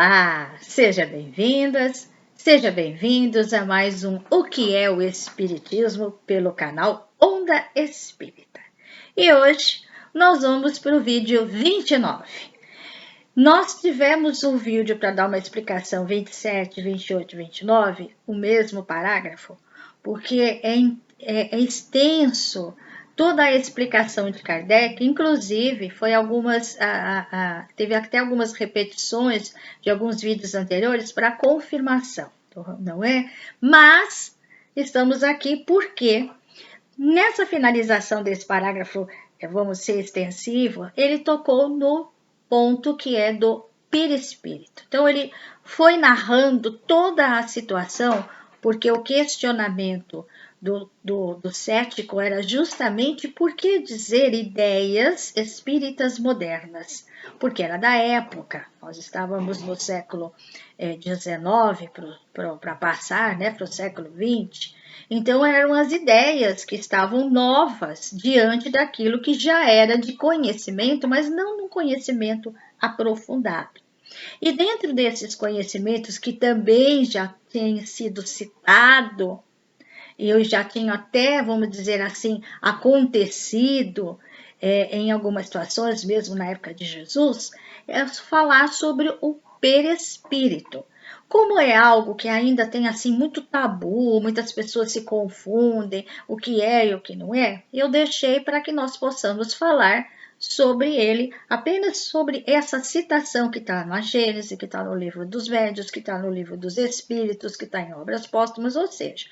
Olá, seja bem-vindas, seja bem-vindos a mais um O que é o Espiritismo pelo canal Onda Espírita. E hoje nós vamos para o vídeo 29. Nós tivemos um vídeo para dar uma explicação 27, 28, 29, o mesmo parágrafo, porque é extenso toda a explicação de Kardec, inclusive teve até algumas repetições de alguns vídeos anteriores para confirmação, não é? Mas estamos aqui porque nessa finalização desse parágrafo, vamos ser extensivo, ele tocou no ponto que é do perispírito. Então ele foi narrando toda a situação, porque o questionamento do cético era justamente por que dizer ideias espíritas modernas, porque era da época, nós estávamos no século XIX para passar, né, para o século XX, então eram as ideias que estavam novas diante daquilo que já era de conhecimento, mas não num conhecimento aprofundado. E dentro desses conhecimentos que também já têm sido citado, eu já tinha até, vamos dizer assim, acontecido em algumas situações, mesmo na época de Jesus, é falar sobre o perispírito. Como é algo que ainda tem assim muito tabu, muitas pessoas se confundem o que é e o que não é, eu deixei para que nós possamos falar sobre ele, apenas sobre essa citação que está na Gênese, que está no livro dos Médiuns, que está no livro dos Espíritos, que está em obras póstumas, ou seja,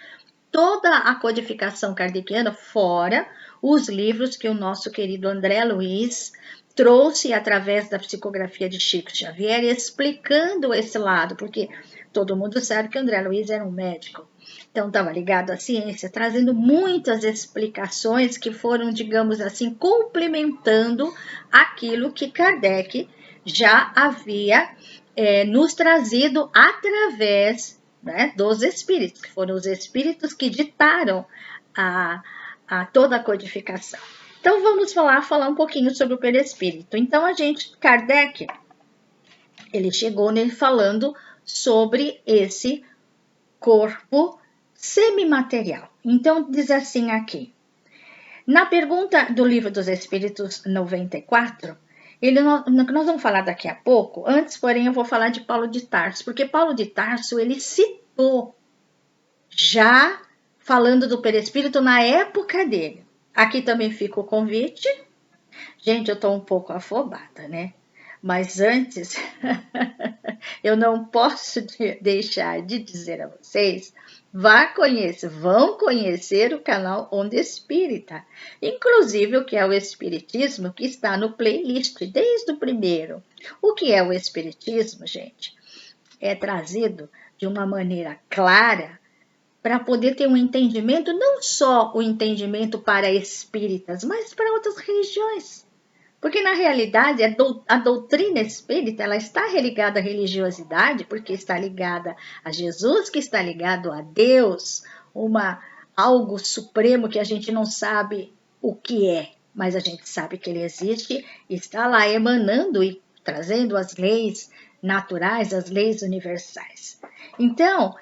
toda a codificação kardeciana, fora os livros que o nosso querido André Luiz trouxe através da psicografia de Chico Xavier, explicando esse lado, porque todo mundo sabe que André Luiz era um médico, então estava ligado à ciência, trazendo muitas explicações que foram, digamos assim, complementando aquilo que Kardec já havia nos trazido através, né, dos espíritos, que foram os espíritos que ditaram a toda a codificação. Então vamos falar um pouquinho sobre o perispírito. Então Kardec, ele chegou nele falando sobre esse corpo semimaterial. Então diz assim aqui, na pergunta do Livro dos Espíritos 94, nós vamos falar daqui a pouco, antes, porém, eu vou falar de Paulo de Tarso, porque Paulo de Tarso, ele citou, já falando do perispírito na época dele. Aqui também fica o convite. Gente, eu estou um pouco afobada, né? Mas antes, eu não posso deixar de dizer a vocês, vão conhecer o canal Onda Espírita, inclusive o que é o Espiritismo, que está no playlist desde o primeiro. O que é o Espiritismo, gente? É trazido de uma maneira clara para poder ter um entendimento, não só o entendimento para espíritas, mas para outras religiões. Porque, na realidade, a doutrina espírita ela está ligada à religiosidade, porque está ligada a Jesus, que está ligado a Deus, algo supremo que a gente não sabe o que é, mas a gente sabe que ele existe e está lá emanando e trazendo as leis naturais, as leis universais. Então,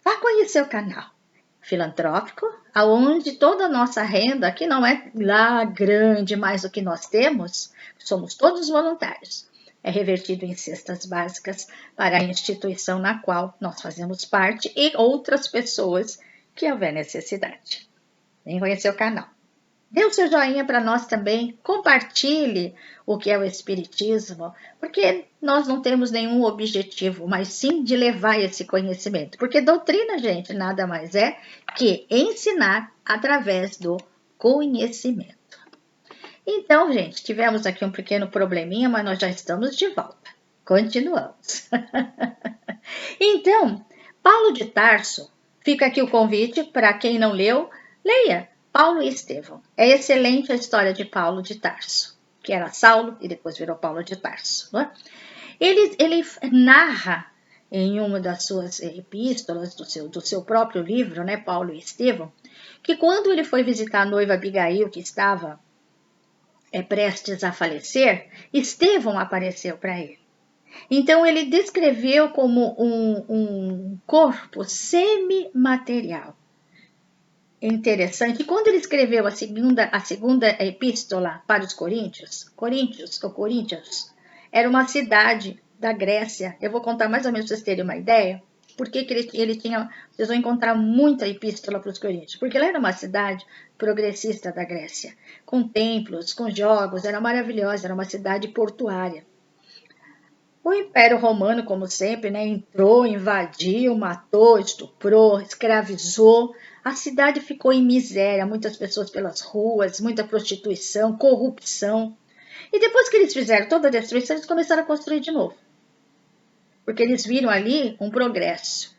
vá conhecer o canal filantrópico, aonde toda a nossa renda, que não é lá grande, mais do que nós temos, somos todos voluntários, é revertido em cestas básicas para a instituição na qual nós fazemos parte e outras pessoas que houver necessidade. Vem conhecer o canal. Dê o seu joinha para nós também, compartilhe o que é o Espiritismo, porque nós não temos nenhum objetivo, mas sim de levar esse conhecimento. Porque doutrina, gente, nada mais é que ensinar através do conhecimento. Então, gente, tivemos aqui um pequeno probleminha, mas nós já estamos de volta. Continuamos. Então, Paulo de Tarso, fica aqui o convite para quem não leu, leia. Paulo e Estevão. É excelente a história de Paulo de Tarso, que era Saulo e depois virou Paulo de Tarso. Não é? Ele narra em uma das suas epístolas, do seu próprio livro, né, Paulo e Estevão, que quando ele foi visitar a noiva Abigail, que estava prestes a falecer, Estevão apareceu para ele. Então, ele descreveu como um corpo semimaterial. Interessante. E quando ele escreveu a segunda epístola para os Coríntios, era uma cidade da Grécia. Eu vou contar mais ou menos para vocês terem uma ideia. Por que ele tinha... Vocês vão encontrar muita epístola para os Coríntios. Porque ela era uma cidade progressista da Grécia. Com templos, com jogos, era maravilhosa, era uma cidade portuária. O Império Romano, como sempre, né, entrou, invadiu, matou, estuprou, escravizou. A cidade ficou em miséria, muitas pessoas pelas ruas, muita prostituição, corrupção. E depois que eles fizeram toda a destruição, eles começaram a construir de novo. Porque eles viram ali um progresso.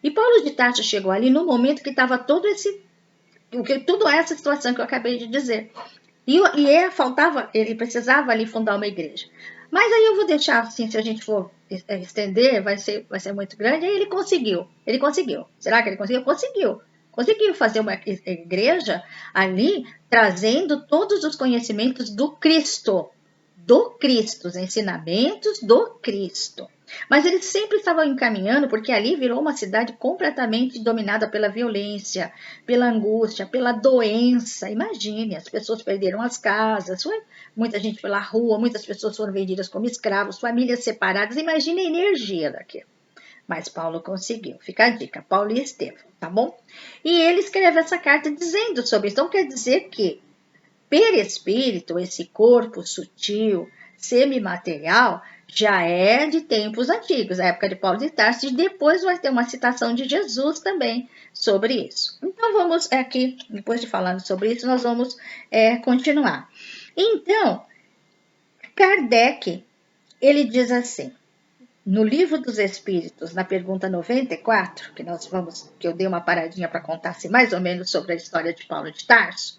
E Paulo de Tarso chegou ali no momento que estava toda essa situação que eu acabei de dizer. Ele precisava ali fundar uma igreja. Mas aí eu vou deixar assim, se a gente for estender, vai ser muito grande. Aí ele conseguiu. Será que ele conseguiu? Conseguiu fazer uma igreja ali, trazendo todos os conhecimentos do Cristo, os ensinamentos do Cristo. Mas eles sempre estavam encaminhando, porque ali virou uma cidade completamente dominada pela violência, pela angústia, pela doença. Imagine, as pessoas perderam as casas, foi muita gente pela rua, muitas pessoas foram vendidas como escravos, famílias separadas. Imagine a energia daquilo. Mas Paulo conseguiu. Fica a dica, Paulo e Estevão, tá bom? E ele escreve essa carta dizendo sobre isso. Então quer dizer que perispírito, esse corpo sutil, semimaterial, já é de tempos antigos, a época de Paulo de Tarso, e depois vai ter uma citação de Jesus também sobre isso. Então vamos aqui, depois de falando sobre isso, nós vamos continuar. Então, Kardec, ele diz assim, no Livro dos Espíritos, na pergunta 94, que eu dei uma paradinha para contar assim, mais ou menos sobre a história de Paulo de Tarso,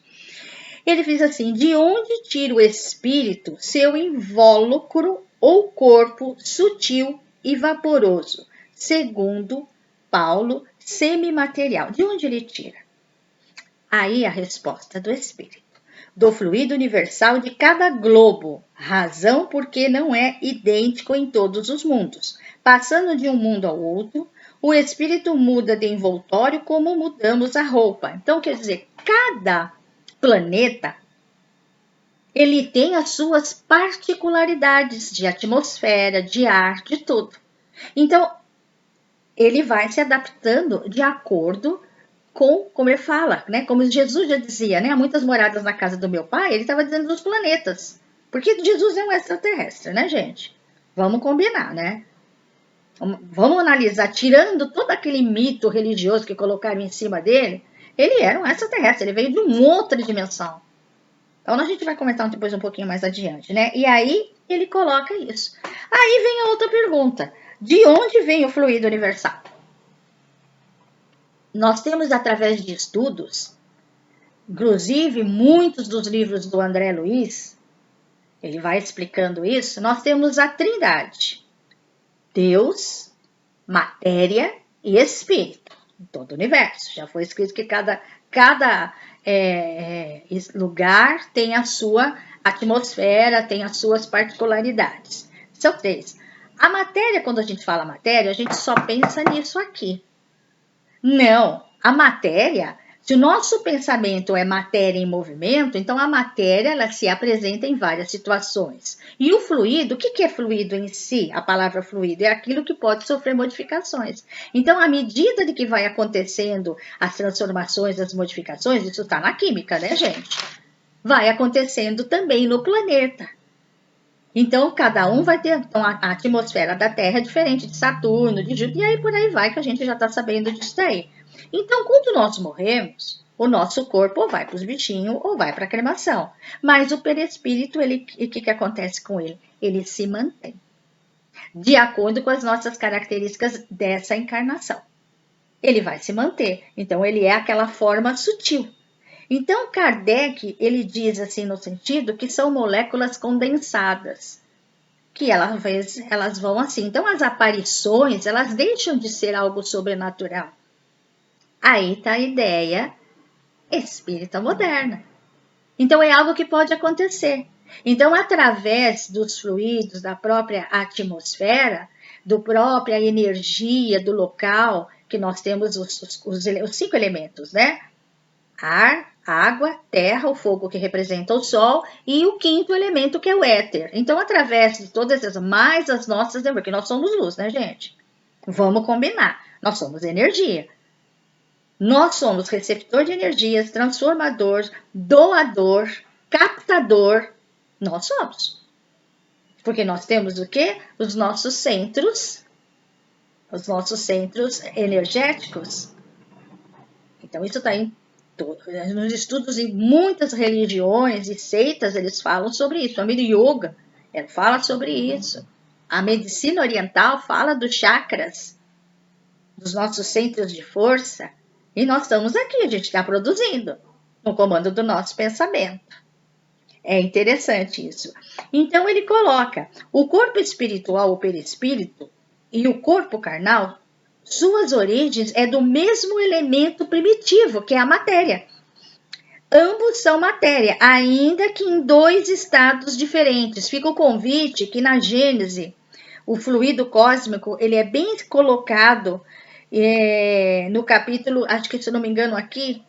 ele diz assim, de onde tira o espírito seu invólucro ou corpo sutil e vaporoso, segundo Paulo, semimaterial? De onde ele tira? Aí a resposta do espírito. Do fluido universal de cada globo, razão porque não é idêntico em todos os mundos. Passando de um mundo ao outro, o espírito muda de envoltório como mudamos a roupa. Então, quer dizer, cada planeta, ele tem as suas particularidades de atmosfera, de ar, de tudo. Então, ele vai se adaptando de acordo com, como ele fala, né? Como Jesus já dizia, né? Há muitas moradas na casa do meu pai, ele estava dizendo dos planetas. Porque Jesus é um extraterrestre, né, gente? Vamos combinar, né? Vamos analisar, tirando todo aquele mito religioso que colocaram em cima dele, ele era um extraterrestre, ele veio de uma outra dimensão. Então, a gente vai comentar depois um pouquinho mais adiante, né? E aí, ele coloca isso. Aí vem a outra pergunta. De onde vem o fluido universal? Nós temos, através de estudos, inclusive muitos dos livros do André Luiz, ele vai explicando isso, nós temos a trindade. Deus, matéria e espírito. Em todo o universo. Já foi escrito que cada lugar tem a sua atmosfera, tem as suas particularidades. São três. A matéria, quando a gente fala matéria, a gente só pensa nisso aqui. Não, a matéria, se o nosso pensamento é matéria em movimento, então a matéria ela se apresenta em várias situações. E o fluido, o que é fluido em si? A palavra fluido é aquilo que pode sofrer modificações. Então, à medida de que vai acontecendo as transformações, as modificações, isso está na química, né, gente? Vai acontecendo também no planeta. Então, cada um vai ter então, a atmosfera da Terra é diferente de Saturno, de Júpiter, e aí por aí vai, que a gente já está sabendo disso daí. Então, quando nós morremos, o nosso corpo ou vai para os bichinhos ou vai para a cremação. Mas o perispírito, o que acontece com ele? Ele se mantém, de acordo com as nossas características dessa encarnação. Ele vai se manter. Então, ele é aquela forma sutil. Então, Kardec, ele diz assim no sentido que são moléculas condensadas, que elas vão assim. Então, as aparições, elas deixam de ser algo sobrenatural. Aí está a ideia espírita moderna. Então, é algo que pode acontecer. Então, através dos fluidos da própria atmosfera, da própria energia do local, que nós temos os 5 elementos, né? Ar, água, terra, o fogo que representa o sol e o 5º elemento que é o éter. Então, através de todas essas, mais as nossas, porque nós somos luz, né, gente? Vamos combinar, nós somos energia. Nós somos receptor de energias, transformador, doador, captador. Nós somos. Porque nós temos o quê? Os nossos centros energéticos. Então, isso está nos estudos em muitas religiões e seitas, eles falam sobre isso. A Yoga fala sobre isso. A medicina oriental fala dos chakras, dos nossos centros de força. E nós estamos aqui, a gente está produzindo no comando do nosso pensamento. É interessante isso. Então, ele coloca o corpo espiritual, o perispírito, e o corpo carnal, suas origens é do mesmo elemento primitivo, que é a matéria. Ambos são matéria, ainda que em 2 estados diferentes. Fica o convite que na Gênese, o fluido cósmico, ele é bem colocado no capítulo, acho que se não me engano aqui,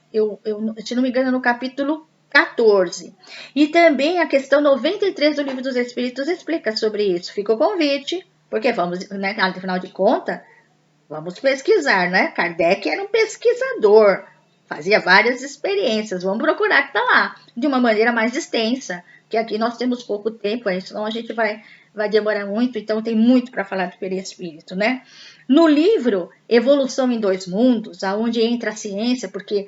se não me engano no capítulo 14. E também a questão 93 do Livro dos Espíritos explica sobre isso. Fica o convite, porque vamos, né, afinal de contas, vamos pesquisar, né? Kardec era um pesquisador, fazia várias experiências. Vamos procurar que está lá, de uma maneira mais extensa, que aqui nós temos pouco tempo, senão a gente vai demorar muito, então tem muito para falar do perispírito, né? No livro Evolução em 2 Mundos, aonde entra a ciência, porque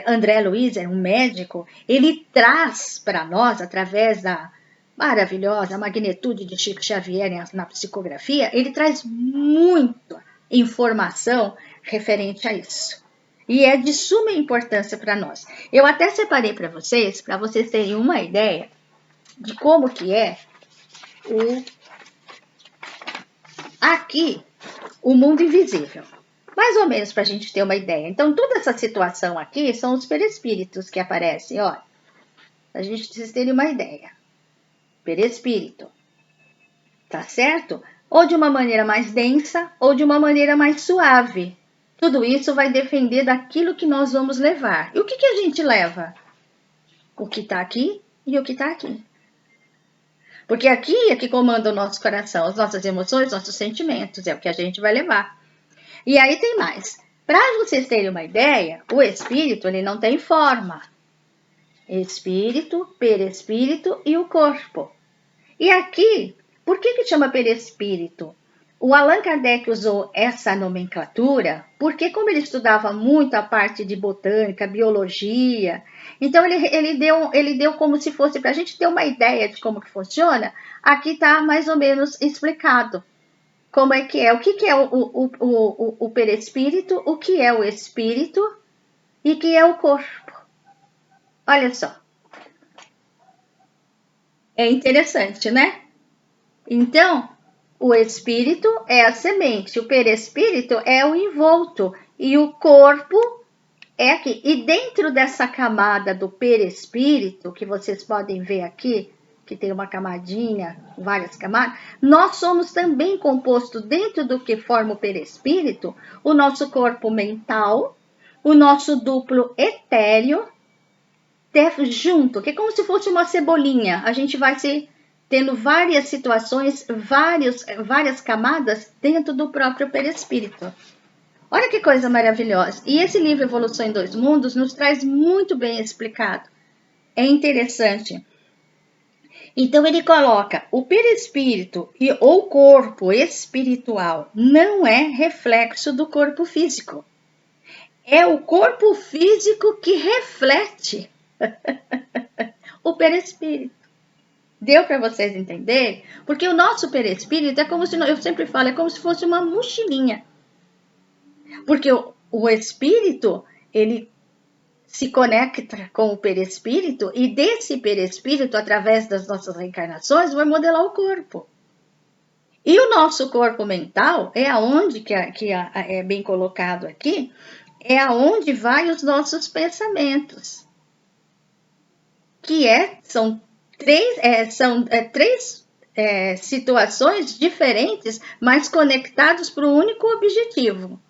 André Luiz é um médico, ele traz para nós, através da maravilhosa magnitude de Chico Xavier na psicografia, ele traz muita informação referente a isso. E é de suma importância para nós. Eu até separei para vocês terem uma ideia de como que é aqui o mundo invisível. Mais ou menos para a gente ter uma ideia. Então, toda essa situação aqui são os perispíritos que aparecem, olha. Para a gente terem uma ideia. Perispírito. Tá certo? Ou de uma maneira mais densa, ou de uma maneira mais suave. Tudo isso vai depender daquilo que nós vamos levar. E o que a gente leva? O que está aqui e o que está aqui. Porque aqui é que comanda o nosso coração, as nossas emoções, nossos sentimentos, é o que a gente vai levar. E aí tem mais. Para vocês terem uma ideia, o espírito ele não tem forma. Espírito, perispírito e o corpo. E aqui, por que chama perispírito? O Allan Kardec usou essa nomenclatura porque, como ele estudava muito a parte de botânica, biologia, então ele deu como se fosse, para a gente ter uma ideia de como que funciona, aqui está mais ou menos explicado como é que é, o que é o perispírito, o que é o espírito e o que é o corpo. Olha só. É interessante, né? Então, o espírito é a semente, o perispírito é o envolto e o corpo é aqui. E dentro dessa camada do perispírito, que vocês podem ver aqui, que tem uma camadinha, várias camadas, nós somos também compostos dentro do que forma o perispírito, o nosso corpo mental, o nosso duplo etéreo, junto, que é como se fosse uma cebolinha. A gente vai se tendo várias situações, várias camadas dentro do próprio perispírito. Olha que coisa maravilhosa. E esse livro Evolução em 2 Mundos nos traz muito bem explicado. É interessante. Então ele coloca o perispírito ou corpo espiritual não é reflexo do corpo físico. É o corpo físico que reflete o perispírito. Deu para vocês entenderem? Porque o nosso perispírito é como se, eu sempre falo, é como se fosse uma mochilinha. Porque o espírito, ele se conecta com o perispírito e desse perispírito, através das nossas reencarnações, vai modelar o corpo. E o nosso corpo mental é aonde, que é bem colocado aqui, é aonde vai os nossos pensamentos. São São três situações diferentes, mas conectados para o único objetivo.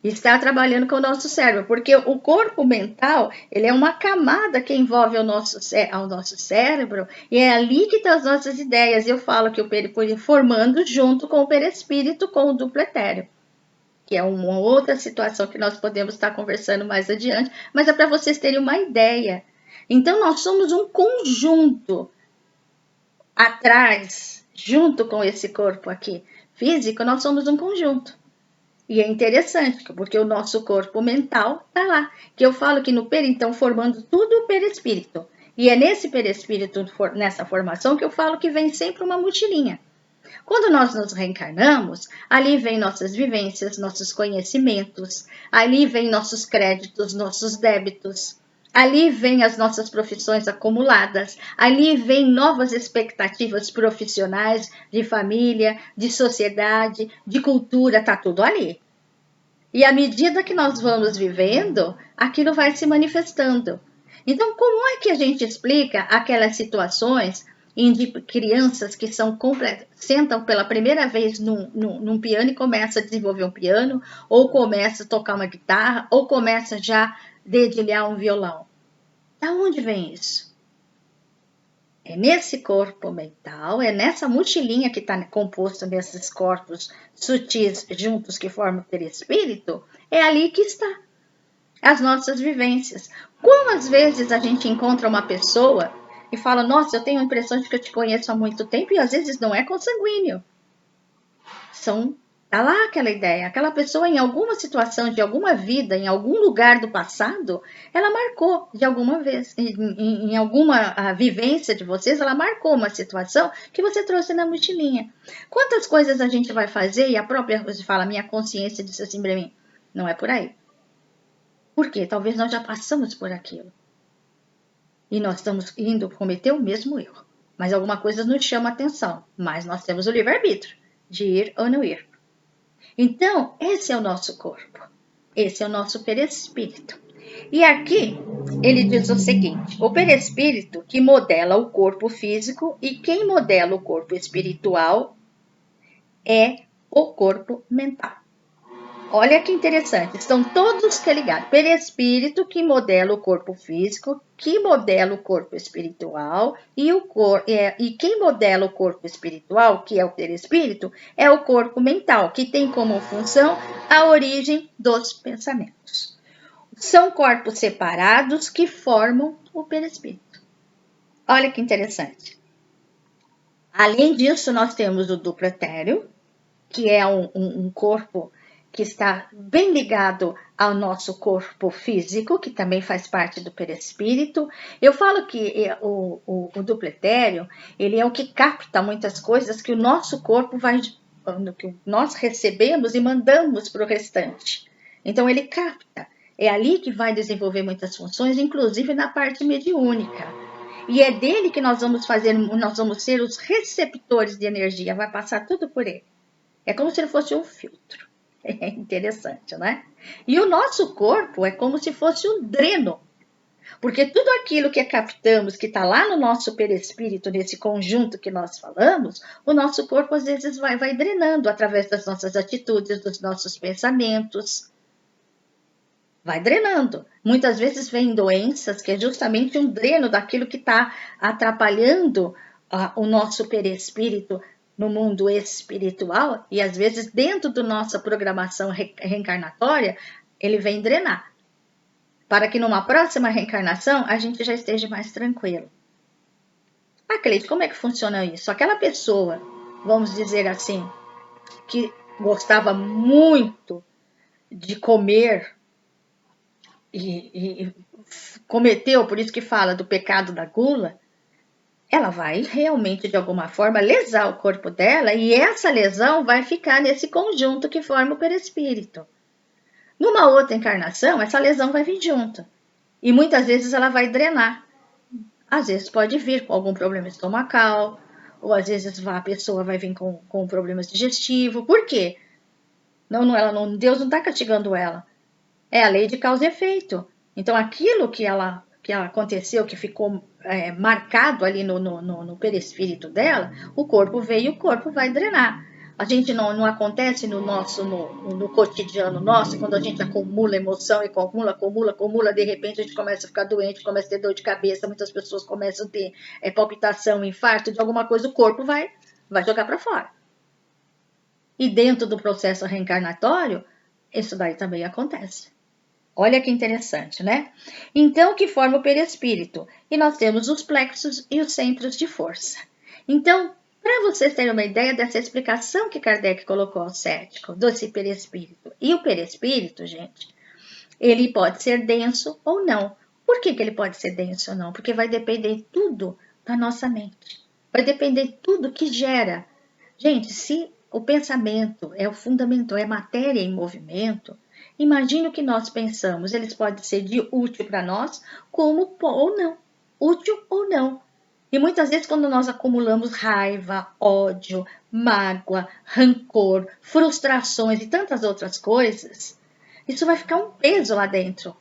Estar trabalhando com o nosso cérebro, porque o corpo mental, ele é uma camada que envolve ao nosso cérebro, e é ali que estão as nossas ideias. Eu falo que o perispírito formando junto com o perispírito, com o duplo etéreo, que é uma outra situação que nós podemos estar conversando mais adiante, mas é para vocês terem uma ideia. Então, nós somos um conjunto atrás, junto com esse corpo aqui físico, nós somos um conjunto. E é interessante, porque o nosso corpo mental está lá. Que eu falo que no então formando tudo o perispírito. E é nesse perispírito, nessa formação, que eu falo que vem sempre uma mochilinha. Quando nós nos reencarnamos, ali vem nossas vivências, nossos conhecimentos, ali vem nossos créditos, nossos débitos, ali vem as nossas profissões acumuladas, ali vem novas expectativas profissionais, de família, de sociedade, de cultura, tá tudo ali. E à medida que nós vamos vivendo, aquilo vai se manifestando. Então, como é que a gente explica aquelas situações de crianças que sentam pela primeira vez num piano e começam a desenvolver um piano, ou começam a tocar uma guitarra, ou começam já a dedilhar um violão? Da onde vem isso? É nesse corpo mental, é nessa mochilinha que está composta desses corpos sutis juntos que formam o perispírito, é ali que está as nossas vivências. Quantas vezes a gente encontra uma pessoa e fala, nossa, eu tenho a impressão de que eu te conheço há muito tempo, e às vezes não é consanguíneo. Tá lá aquela ideia. Aquela pessoa, em alguma situação de alguma vida, em algum lugar do passado, ela marcou de alguma vez, em alguma vivência de vocês, ela marcou uma situação que você trouxe na mochilinha. Quantas coisas a gente vai fazer e a própria você fala, minha consciência disse assim para mim, não é por aí. Por quê? Talvez nós já passamos por aquilo. E nós estamos indo cometer o mesmo erro. Mas alguma coisa nos chama a atenção. Mas nós temos o livre-arbítrio de ir ou não ir. Então, esse é o nosso corpo. Esse é o nosso perispírito. E aqui ele diz o seguinte: o perispírito que modela o corpo físico, e quem modela o corpo espiritual é o corpo mental. Olha que interessante, estão todos ligados. Perispírito que modela o corpo físico, que modela o corpo espiritual, e quem modela o corpo espiritual, que é o perispírito, é o corpo mental, que tem como função a origem dos pensamentos. São corpos separados que formam o perispírito. Olha que interessante. Além disso, nós temos o duplo etéreo, que é um corpo que está bem ligado ao nosso corpo físico, que também faz parte do perispírito. Eu falo que o duplo etéreo, ele é o que capta muitas coisas que o nosso corpo que nós recebemos e mandamos para o restante. Então, ele capta. É ali que vai desenvolver muitas funções, inclusive na parte mediúnica. E é dele que nós vamos ser os receptores de energia, vai passar tudo por ele. É como se ele fosse um filtro. É interessante, né? E o nosso corpo é como se fosse um dreno. Porque tudo aquilo que captamos, que está lá no nosso perispírito, nesse conjunto que nós falamos, o nosso corpo às vezes vai drenando através das nossas atitudes, dos nossos pensamentos. Vai drenando. Muitas vezes vem doenças que é justamente um dreno daquilo que está atrapalhando o nosso perispírito no mundo espiritual, e às vezes dentro da nossa programação reencarnatória, ele vem drenar, para que numa próxima reencarnação a gente já esteja mais tranquilo. Cleide, como é que funciona isso? Aquela pessoa, vamos dizer assim, que gostava muito de comer e cometeu, por isso que fala do pecado da gula, ela vai realmente, de alguma forma, lesar o corpo dela, e essa lesão vai ficar nesse conjunto que forma o perispírito. Numa outra encarnação, essa lesão vai vir junto. E muitas vezes ela vai drenar. Às vezes pode vir com algum problema estomacal, ou às vezes a pessoa vai vir com problemas digestivos. Por quê? Deus não está castigando ela. É a lei de causa e efeito. Então, aquilo que que aconteceu, que ficou marcado ali no perispírito dela, o corpo veio e o corpo vai drenar. A gente não acontece no cotidiano nosso, quando a gente acumula emoção e acumula, de repente a gente começa a ficar doente, começa a ter dor de cabeça, muitas pessoas começam a ter palpitação, infarto de alguma coisa, o corpo vai jogar para fora. E dentro do processo reencarnatório, isso daí também acontece. Olha que interessante, né? Então, que forma o perispírito? E nós temos os plexos e os centros de força. Então, para vocês terem uma ideia dessa explicação que Kardec colocou ao cético, desse perispírito. E o perispírito, gente, ele pode ser denso ou não. Por que ele pode ser denso ou não? Porque vai depender tudo da nossa mente. Vai depender tudo que gera. Gente, se o pensamento é o fundamento, é matéria em movimento, imagine o que nós pensamos. Eles podem ser de útil para nós, como ou não. Útil ou não. E muitas vezes quando nós acumulamos raiva, ódio, mágoa, rancor, frustrações e tantas outras coisas, isso vai ficar um peso lá dentro,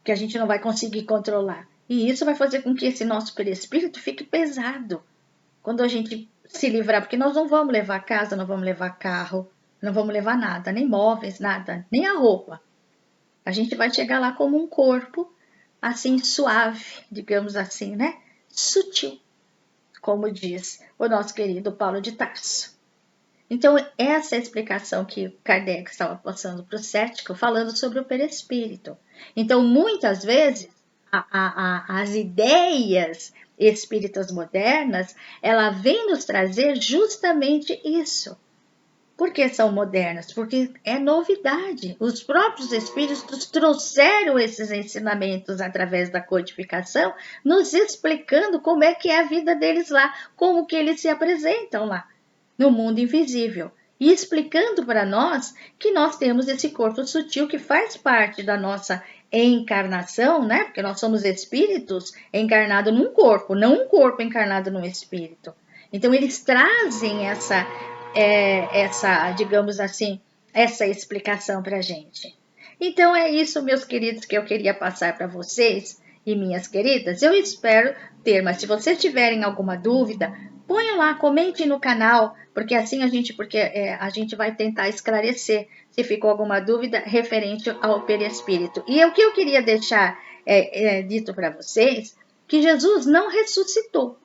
que a gente não vai conseguir controlar. E isso vai fazer com que esse nosso perispírito fique pesado. Quando a gente se livrar, porque nós não vamos levar casa, não vamos levar carro, não vamos levar nada, nem móveis, nada, nem a roupa. A gente vai chegar lá como um corpo, assim, suave, digamos assim, né? Sutil, como diz o nosso querido Paulo de Tarso. Então, essa é a explicação que Kardec estava passando para o cético, falando sobre o perispírito. Então, muitas vezes, as ideias espíritas modernas, ela vem nos trazer justamente isso. Por que são modernas? Porque é novidade. Os próprios espíritos trouxeram esses ensinamentos através da codificação, nos explicando como é que é a vida deles lá, como que eles se apresentam lá, no mundo invisível. E explicando para nós que nós temos esse corpo sutil que faz parte da nossa encarnação, né? Porque nós somos espíritos encarnados num corpo, não um corpo encarnado num espírito. Então, eles trazem essa, digamos assim, essa explicação para a gente. Então, é isso, meus queridos, que eu queria passar para vocês e minhas queridas. Eu espero ter, mas se vocês tiverem alguma dúvida, ponham lá, comentem no canal, porque assim a gente vai tentar esclarecer se ficou alguma dúvida referente ao perispírito. E o que eu queria deixar dito para vocês, que Jesus não ressuscitou.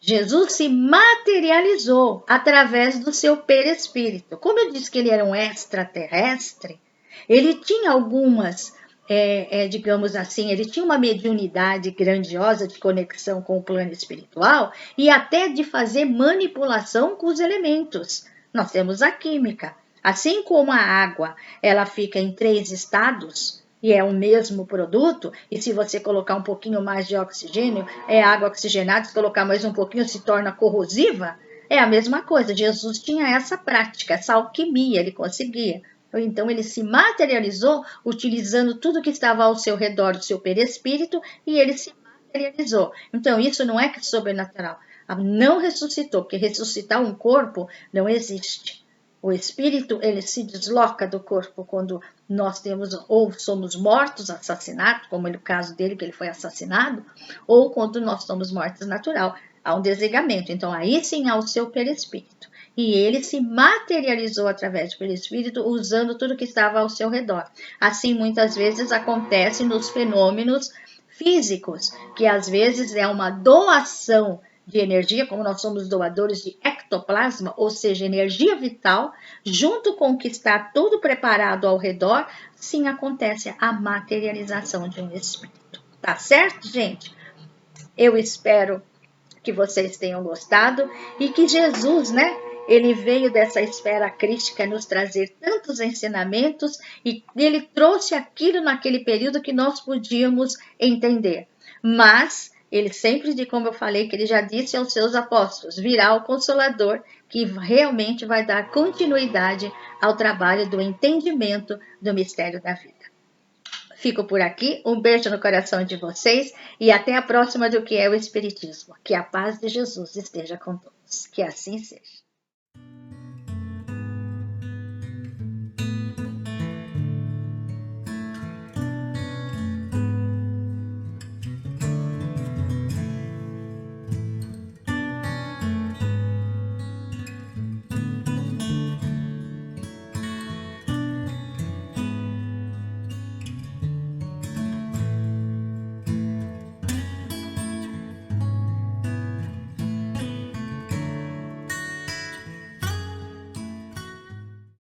Jesus se materializou através do seu perispírito. Como eu disse que ele era um extraterrestre, ele tinha algumas, digamos assim, ele tinha uma mediunidade grandiosa de conexão com o plano espiritual e até de fazer manipulação com os elementos. Nós temos a química. Assim como a água, ela fica em 3 estados, e é o mesmo produto, e se você colocar um pouquinho mais de oxigênio, é água oxigenada, se colocar mais um pouquinho se torna corrosiva, é a mesma coisa. Jesus tinha essa prática, essa alquimia, ele conseguia. Então ele se materializou utilizando tudo que estava ao seu redor do seu perispírito e ele se materializou. Então isso não é sobrenatural. Não ressuscitou, porque ressuscitar um corpo não existe. O espírito, ele se desloca do corpo quando nós temos ou somos mortos, assassinados, como é o caso dele, que ele foi assassinado, ou quando nós somos mortos natural, há um desligamento. Então, aí sim há o seu perispírito. E ele se materializou através do perispírito, usando tudo que estava ao seu redor. Assim, muitas vezes acontece nos fenômenos físicos, que às vezes é uma doação de energia, como nós somos doadores de ectoplasma, ou seja, energia vital, junto com o que está tudo preparado ao redor, sim acontece a materialização de um espírito. Tá certo, gente? Eu espero que vocês tenham gostado e que Jesus, né? Ele veio dessa esfera crística nos trazer tantos ensinamentos e ele trouxe aquilo naquele período que nós podíamos entender. Mas ele sempre, como eu falei, que ele já disse aos seus apóstolos, virá o Consolador que realmente vai dar continuidade ao trabalho do entendimento do mistério da vida. Fico por aqui, um beijo no coração de vocês e até a próxima do que é o Espiritismo. Que a paz de Jesus esteja com todos. Que assim seja.